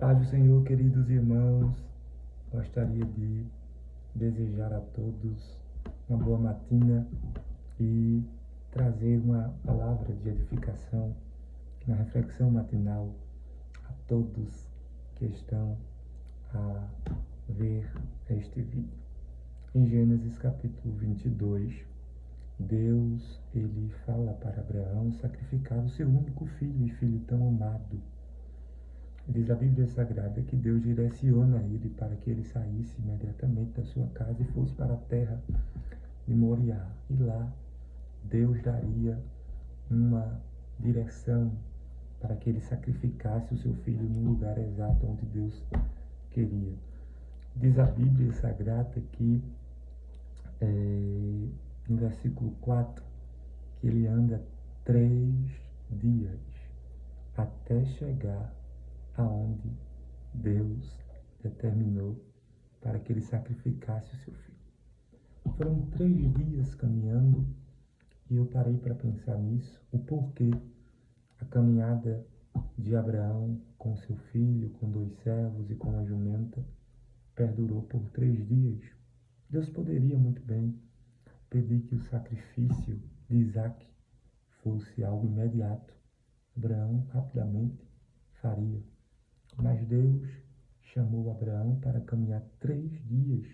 Paz do Senhor, queridos irmãos, gostaria de desejar a todos uma boa matina e trazer uma palavra de edificação, uma reflexão matinal a todos que estão a ver este vídeo. Em Gênesis capítulo 22, Deus ele fala para Abraão sacrificar o seu único filho e filho tão amado. Diz a Bíblia Sagrada que Deus direciona ele para que ele saísse imediatamente da sua casa e fosse para a terra de Moriá. E lá Deus daria uma direção para que ele sacrificasse o seu filho no lugar exato onde Deus queria. Diz a Bíblia Sagrada que no versículo 4 que ele anda 3 dias até chegar aonde Deus determinou para que ele sacrificasse o seu filho. Foram 3 dias caminhando e eu parei para pensar nisso, o porquê a caminhada de Abraão com seu filho, com 2 servos e com uma jumenta perdurou por 3 dias. Deus poderia muito bem pedir que o sacrifício de Isaac fosse algo imediato. Abraão rapidamente faria. Mas Deus chamou Abraão para caminhar 3 dias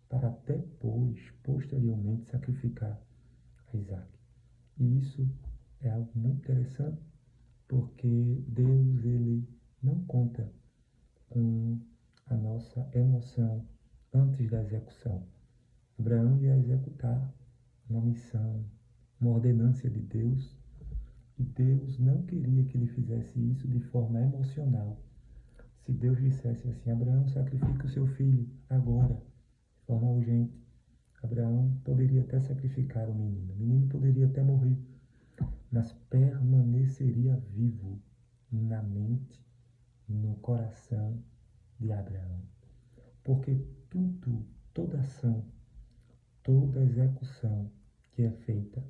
para depois, posteriormente, sacrificar a Isaac. E isso é algo muito interessante, porque Deus ele não conta com a nossa emoção antes da execução. Abraão ia executar uma missão, uma ordenância de Deus, e Deus não queria que ele fizesse isso de forma emocional. Se Deus dissesse assim: Abraão, sacrifica o seu filho agora, de forma urgente, Abraão poderia até sacrificar o menino poderia até morrer, mas permaneceria vivo na mente, no coração de Abraão. Porque toda ação, toda execução que é feita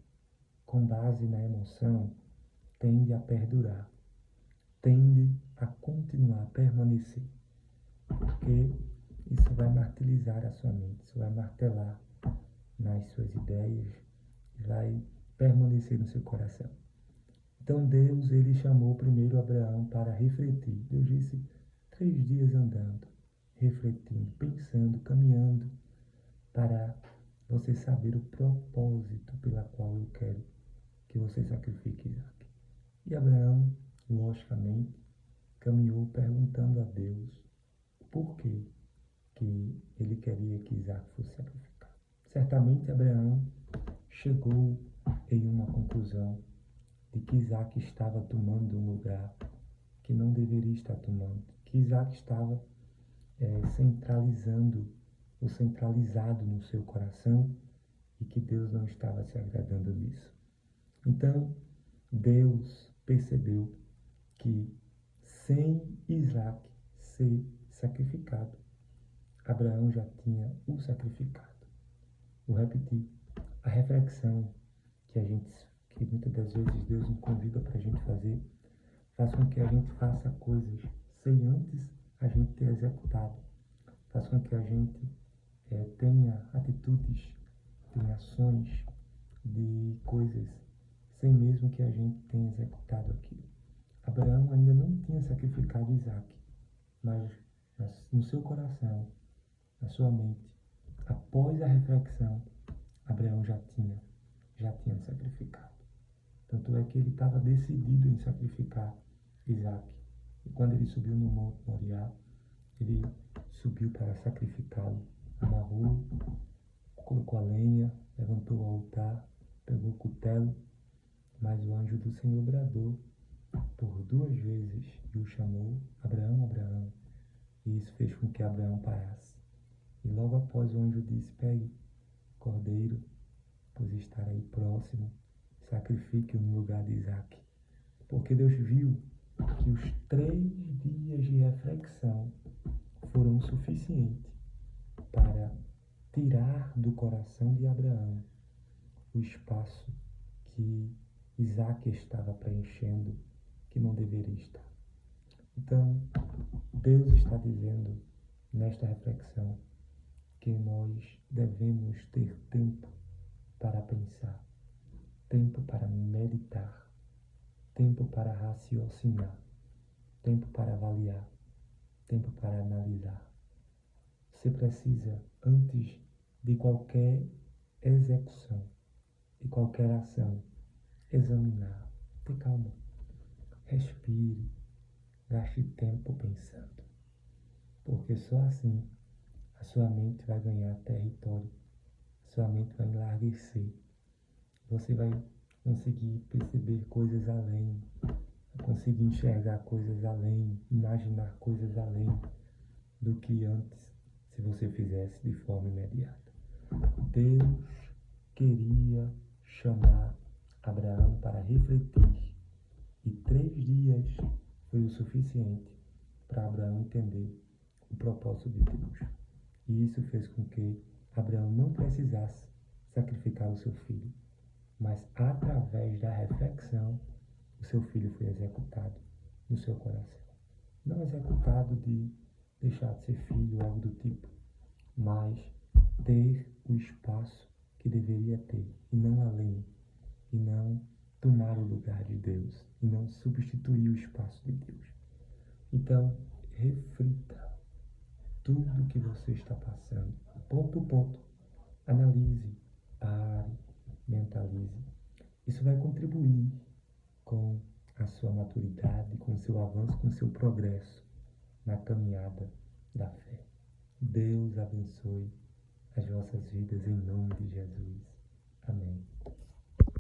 com base na emoção tende a perdurar, tende a continuar, a permanecer, porque isso vai martirizar a sua mente, isso vai martelar nas suas ideias, vai permanecer no seu coração. Então Deus ele chamou primeiro Abraão para refletir. Deus disse: 3 dias andando, refletindo, pensando, caminhando, para você saber o propósito pela qual eu quero que você sacrifique Isaac. E Abraão, logicamente, caminhou perguntando a Deus por que ele queria que Isaac fosse sacrificado. Certamente Abraão chegou em uma conclusão de que Isaac estava tomando um lugar que não deveria estar tomando, que Isaac estava centralizado no seu coração e que Deus não estava se agradando disso. Então, Deus percebeu que sem Isaac ser sacrificado, Abraão já tinha o sacrificado. Vou repetir, a reflexão que muitas das vezes Deus nos convida para a gente fazer, faz com que a gente faça coisas sem antes a gente ter executado. Faz com que a gente tenha atitudes, tenha ações de coisas sem mesmo que a gente tenha executado aquilo. Abraão ainda não tinha sacrificado Isaac, mas no seu coração, na sua mente, após a reflexão, Abraão já tinha sacrificado. Tanto é que ele estava decidido em sacrificar Isaac. E quando ele subiu no Monte Moriá, ele subiu para sacrificá-lo. Amarrou, colocou a lenha, levantou o altar, pegou o cutelo, mas o anjo do Senhor bradou por 2 vezes e o chamou: Abraão, Abraão. E isso fez com que Abraão parasse. E logo após o anjo disse: pegue cordeiro, pois estarei próximo, sacrifique-o no lugar de Isaac. Porque Deus viu que os 3 dias de reflexão foram suficientes para tirar do coração de Abraão o espaço que Isaac estava preenchendo, que não deveria estar. Então, Deus está dizendo nesta reflexão que nós devemos ter tempo para pensar, tempo para meditar, tempo para raciocinar, tempo para avaliar, tempo para analisar. Você precisa, antes de qualquer execução, de qualquer ação, examinar. Tenha calma, respire, gaste tempo pensando, porque só assim a sua mente vai ganhar território, a sua mente vai enlarguecer, você vai conseguir perceber coisas além, vai conseguir enxergar coisas além, imaginar coisas além do que antes, se você fizesse de forma imediata. Deus queria chamar Abraão para refletir, e 3 dias foi o suficiente para Abraão entender o propósito de Deus. E isso fez com que Abraão não precisasse sacrificar o seu filho, mas através da reflexão, o seu filho foi executado no seu coração. Não executado de deixar de ser filho ou algo do tipo, mas ter o espaço que deveria ter, e não além, e não tomar o lugar de Deus, e não substituir o espaço de Deus. Então, reflita tudo que você está passando, ponto por ponto, analise, pare, mentalize. Isso vai contribuir com a sua maturidade, com o seu avanço, com o seu progresso na caminhada da fé. Deus abençoe as vossas vidas em nome de Jesus. Amém.